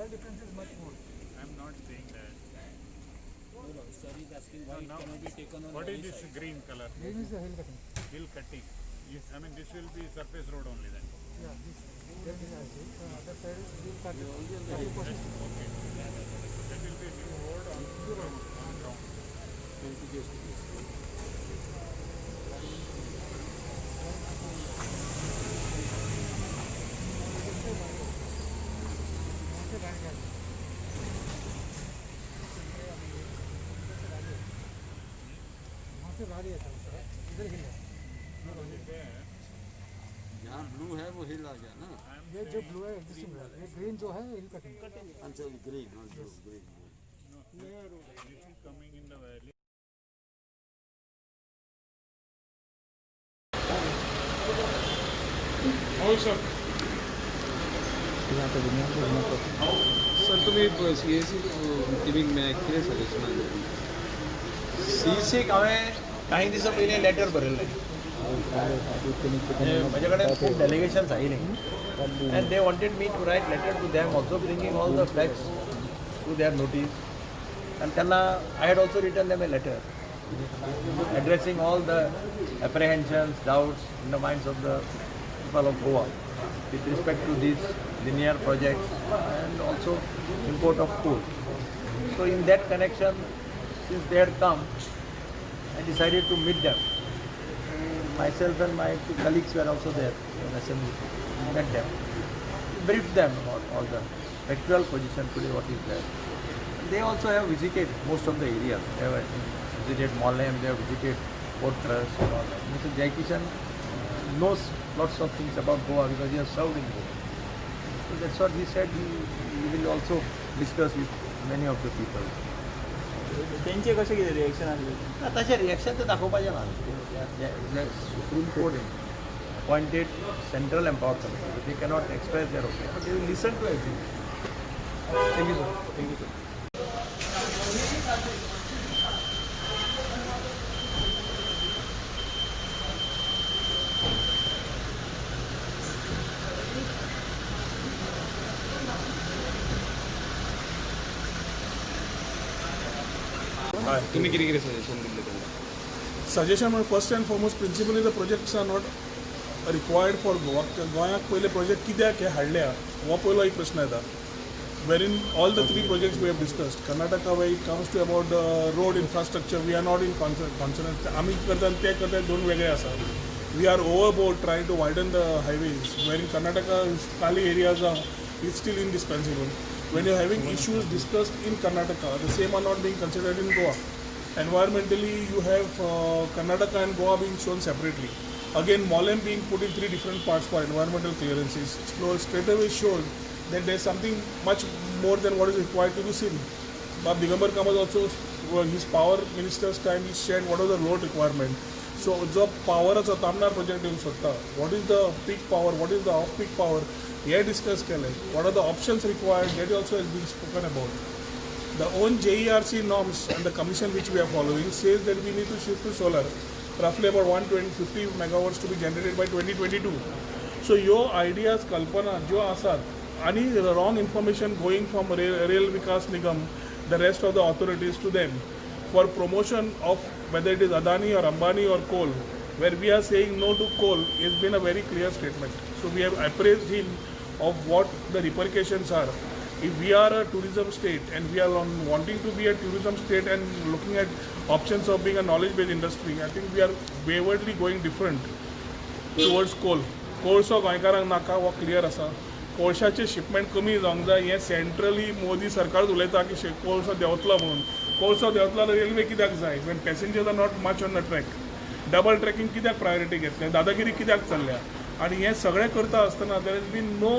difference is much more. I'm not saying that. No, sir is asking why it cannot be taken on. What is this green color? Green is the hill cutting. Hill cutting. Yes, I mean this will be surface road only then. Yeah, this that is as hill. Other side is hill cutting. Okay. That will be new road on ground. गाड़ी है sir, इधर हिल है। जहाँ blue है वो हिल आ गया ना। ये जो ब्लू है एग्जिस्टिंग है, ये ग्रीन जो है हिल कटिंग। अच्छा ग्रीन, हाँ green. No, this is coming in the valley. Sir तुम्ही CSC टीमिंग में कितें सजेशन CEC हांवें काही दिसां पयलीं लेटर बरयल्लें म्हजे कडेन खूब डेलिगेशन्स आयलीं and they wanted me to write letter to them also bringing all the facts to their notice and तेन्ना I had also written them a letter addressing all the apprehensions, doubts in the minds of the people of Goa with respect to these linear projects and also import of coal. So in that connection, since they had come, I decided to meet them. Myself and my two colleagues were also there in assembly. We met them, briefed them about all the actual position today, what is there. They also have visited most of the areas. They have visited Mollem, they have visited Port Trust and all that. Mr. Jaikishan knows lots of things about Goa because he has served in Goa. So that's what he said. He will also discuss with many of the people. त्यांचे कशें कितें reaction आसलें? तशें reaction तर दाखोवपाचें ना. Supreme Court appointed central empowered committee. They cannot express their opinion, but they will listen to everything. Thank you, sir. Thank you, sir. तुम्ही कितें suggestion दिल्लें तेंकां? सजेशन म्हणजे first and foremost principally the projects are not required for Goa. गोंयाक पयले project कित्याक हे हाडल्या हो पयलो एक प्रश्न येता. Where in all the 3 projects we have discussed, Karnataka when it comes to about the road infrastructure, we are not in consonant. आमी करता ते करता दोन वेगळे आसा. We are overboard trying to widen the highways, where in Karnataka Kali areas is still indispensable. When you are having issues discussed in Karnataka, the same are not being considered in Goa. Environmentally, you have Karnataka and Goa being shown separately. Again, Mollem being put in 3 different parts for environmental clearances. So straight away shows that there is something much more than what is required to be seen. But Digambar Kamat also, his power minister's time, he shared what are the road requirement. So, जो powerचा तामणार project येऊ शकता, what is the peak power, what is the off-peak power, hey discuss केले. What are the options required, that also has been spoken about. The own JERC norms and the commission which we are following says that we need to shift to solar, roughly about 150 megawatts to be generated by 2022. So, your ideas, kalpana, जो आसात, any wrong information going from Rail Vikas Nigam, the rest of the authorities to them, for promotion of whether it is Adani or Ambani or coal, where we are saying no to coal, has been a very clear statement. So we have appraised him of what the repercussions are. If we are a tourism state and we are wanting to be a tourism state and looking at options of being a knowledge-based industry, I think we are waywardly going different towards coal. कोळसो गोंयकारांक नाका वो clear आसा. कोळशाचे shipment कमी जावंक जाय हें centrally Modi सरकार उलयता की कोळसो देंवतलो म्हणून. कोळसो देंवतलो जाल्यार रेल्वे कित्याक जाय? When passengers are not much on the track. Double tracking कित्याक प्रायोरिटी घेतलें? दादागिरी कित्याक चल्ल्या? आनी हें सगळें करता आसतना there is been no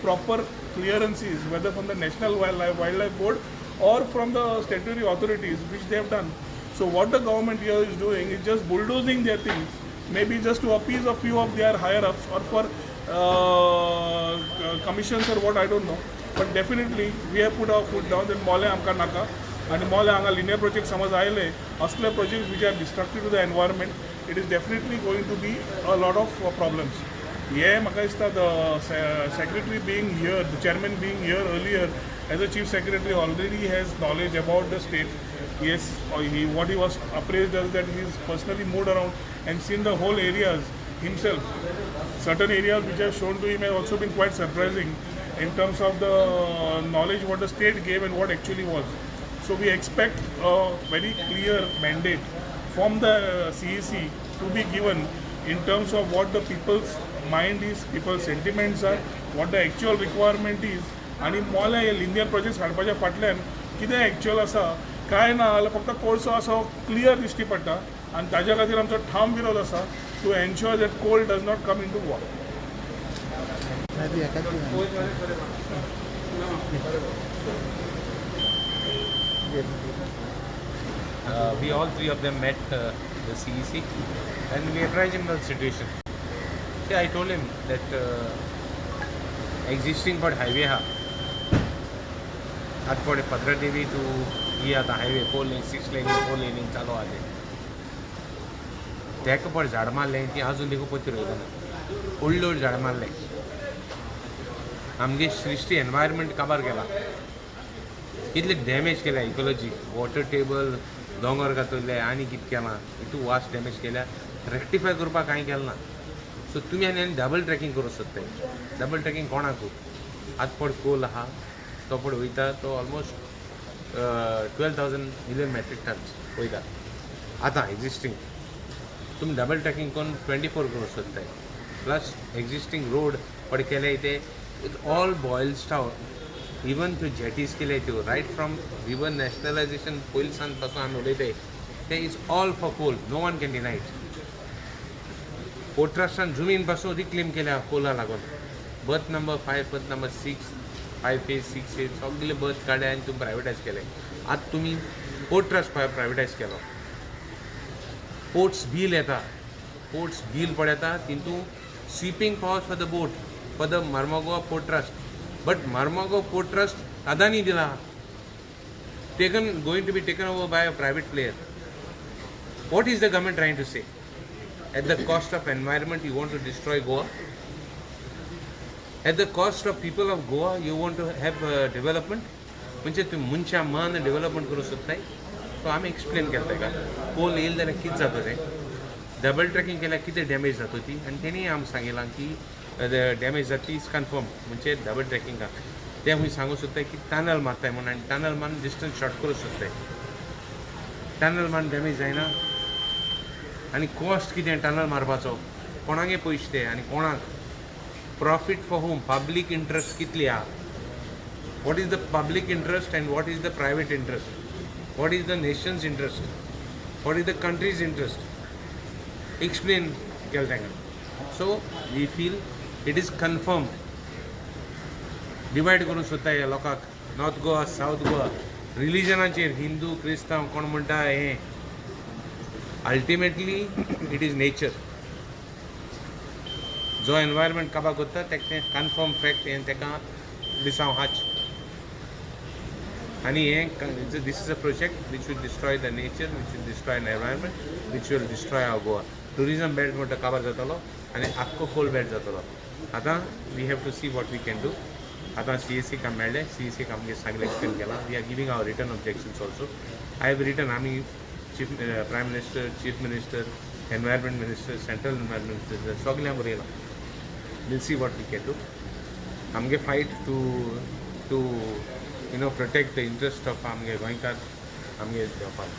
proper clearances whether from the national wild board or from the statutory authorities which they have done. So what the government here is doing is just bulldozing their things, maybe just to appease a few of their higher ups or for commissions or what, I don't know. But definitely we have put our foot down that Mole amka naka and Mole anga linear project samaj aile asle projects which are destructive to the environment. it is definitely going to be a lot of problems. Yeah, म्हाका दिसता the secretary being here, the chairman being here earlier as a chief secretary already has knowledge about the state. Yes, what he was appraised as that he's personally moved around and seen the whole areas himself. Certain areas which have shown to him have also been quite surprising in terms of the knowledge what the state gave and what actually was. So we expect a very clear mandate from the CEC to be given in terms of what the people's mind is, people's sentiments are, what the actual requirement is, आणि मोला हे linear projects हाडपाच्या फाटल्यान कितें actual आसा काय ना जाल्यार फक्त कोळसो असो क्लियर दिश्टी पडटा आनी ताज्या खातीर आमचो ठाम विरोध आसा to ensure that coal does not come into war. We all three of them met the CEC and we advised him the situation. See, I told him that existing but highway ha at for Padra Devi to here the highway 4 lane 6 lane 4 lane चालू आहे त्याक पण झाड मारले ती अजून देखो पती रोयला ना ओल्ड झाड मारले आमगे सृष्टी एनवायरमेंट काबार केला कितले डॅमेज केला इकोलॉजी वॉटर टेबल दोंगर घातले आनी कित केला इतू वास्ट डॅमेज केल्या रेक्टिफाय करपाक कांय केलें ना. सो तुमी आनी डबल ट्रॅकिंग करूं सोदताय. डबल ट्रॅकिंग कोणाक आत पड कोल आहा तो पड वयता तो ऑलमोस्ट 12,000 मिलियन मेट्रीक टन्स वयता आतां एक्झिस्टींग. तुमी डबल ट्रॅकिंग करून 24 करूं सोदताय प्लस एक्झिस्टींग रोड पड केले ते it all boils down even त्यो जेटीज केले त्यो रायट फ्रॉम रिवर नॅशनलायजेशन पयलीं सान पासून आमी उलयताय ते is all for coal. No one can deny it. Port ट्रस्टान जुमीन पासून रिक्लेम केल्या कोला लागून बर्थ नंबर 5 बर्थ नंबर 6 5 8 6 8 सगळे बर्थ काडले आनी तुमी प्रायवेटायज केले. आतां तुमी पोर्ट ट्रस्ट प्रायवेटायज केलो. पोर्ट्स बील येता पोर्ट्स बील पड येता तितून sweeping powers for the boat for the Mormugao port trust. But Mormugao port trust Adani दिला going to be taken over by a private player. What is the government trying to say? At the cost of environment you want to destroy Goa? At the cost of people of Goa you want to have development? म्हणजे तुम्ही मुंच्या मान development करू शकताय. सो आम्ही explain केलं का पोल येईल जाल्यार कितें जाता तें डबल ट्रॅकिंग केल्यार कितें डॅमेज जाता ती आनी तेणी आमकां सांगिलां की डॅमेज जाता इज कन्फर्म म्हणजे डबल ट्रॅकिंगाक ते हूंय सांगू सोदताय की टनल मारताय म्हणून आनी टनल मारून डिस्टन्स शॉर्ट करूं सोदताय. टनल मारून डॅमेज जायना आनी कॉस्ट कितें टनल मारपाचो कोणागे पयशे ते आनी कोणाक profit for whom public interest कितली आहा. What is the public interest and what is the private interest. What is the nation's interest. What is the country's interest. Explain केलें तांकां. So we feel it is confirm. Divide करूंक सोदता ह्या लोकांक north Goa south Goa रिलिजनाचेर हिंदू क्रिस्तांव कोण म्हणटा हें अल्टिमेटली इट इज नेचर. जो एनवायरमेंट काबार करता तें कन्फर्म फॅक्ट हें ताका दिसांव हाच आनी हें this is a project which will destroy the nature which will destroy the environment which will destroy our Goa. Tourism belt म्हणटा काबार जातलो आनी आख्खो कोल बेल्ट जातलो. आतां we have to see what we can do. आतां CEC काम मेळ्ळें. CEC आमगे सगळें एक्सप्लेन केलां. We are giving our return objections also. I have written आमी chief prime minister chief minister environment minister central environment minister सगळ्यांक बरयलां. Will see what we can do. आमगे fight to protect the interest of आमगे गोंयकार आमगे जावपाक.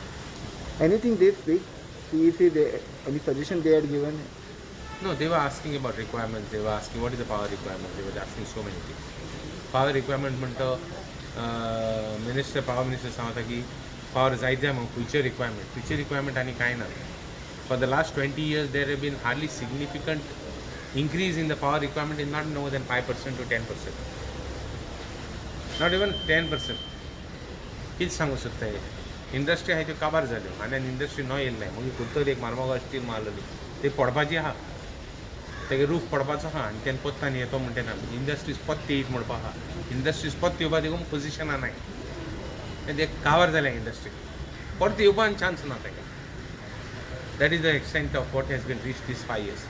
Anything they speak? CEC, any suggestion they had given? No, they were asking about requirements. They were asking what is the power requirement. They were asking so many things. Power requirement म्हणतो minister power minister सांगता की power जायते मग future requirement आनी कांय ना. For the last 20 years there have been hardly significant increase in the power requirement is not more than 5% to 10%. Not even 10%. कितें सांगू सोदता इंडस्ट्री आहाय त्यो काबार जाल्यो आनी इंडस्ट्री नो येयल्ले मग कुत्तर एक मार्मोगा स्टील मारलेली ती पडपाची आहा तेगे रूफ पडपाचो आहा आनी तेन्ना पत्ता न्ही येतो म्हणटा ना इंडस्ट्रीज पत्ते येत म्हणपा आहा. इंडस्ट्रीज पत्ते येवपा देखून पोजिशनां नाय ते काबार जाल्या इंडस्ट्री परत येवपाक चान्स ना तेका. That is the extent of what has been reached these 5 years.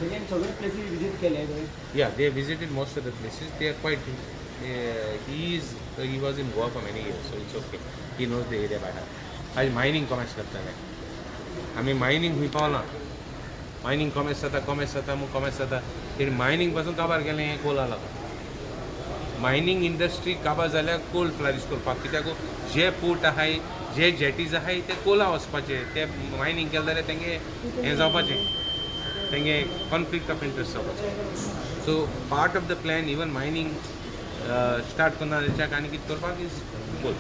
सगळे प्लेसीस विजीट केले Yeah, they have visited most of the places. They are quite. He was in Goa for many years, so it's okay. He knows the area by heart. आज mining commerce करता है. आम्ही mining हुई पावला. Mining commerce जाता मग commerce जाता. तरी mining पासून काबार केलें हें कोलाला. मायनिंग इंडस्ट्री काबार जाल्यार कोल फ्लरिश करपाक कित्याक जे पोर्ट आहाय जे जेटीज आहाय ते कोला वचपाचे ते मायनिंग केलें जाल्यार तेंगे हें जावपाचें तेंगे कॉन्फ्लिक्ट ऑफ इंट्रस्ट जावपाचें. So part of the plan even mining start करना तेच्याक आनी कितें करपाक इज कोल.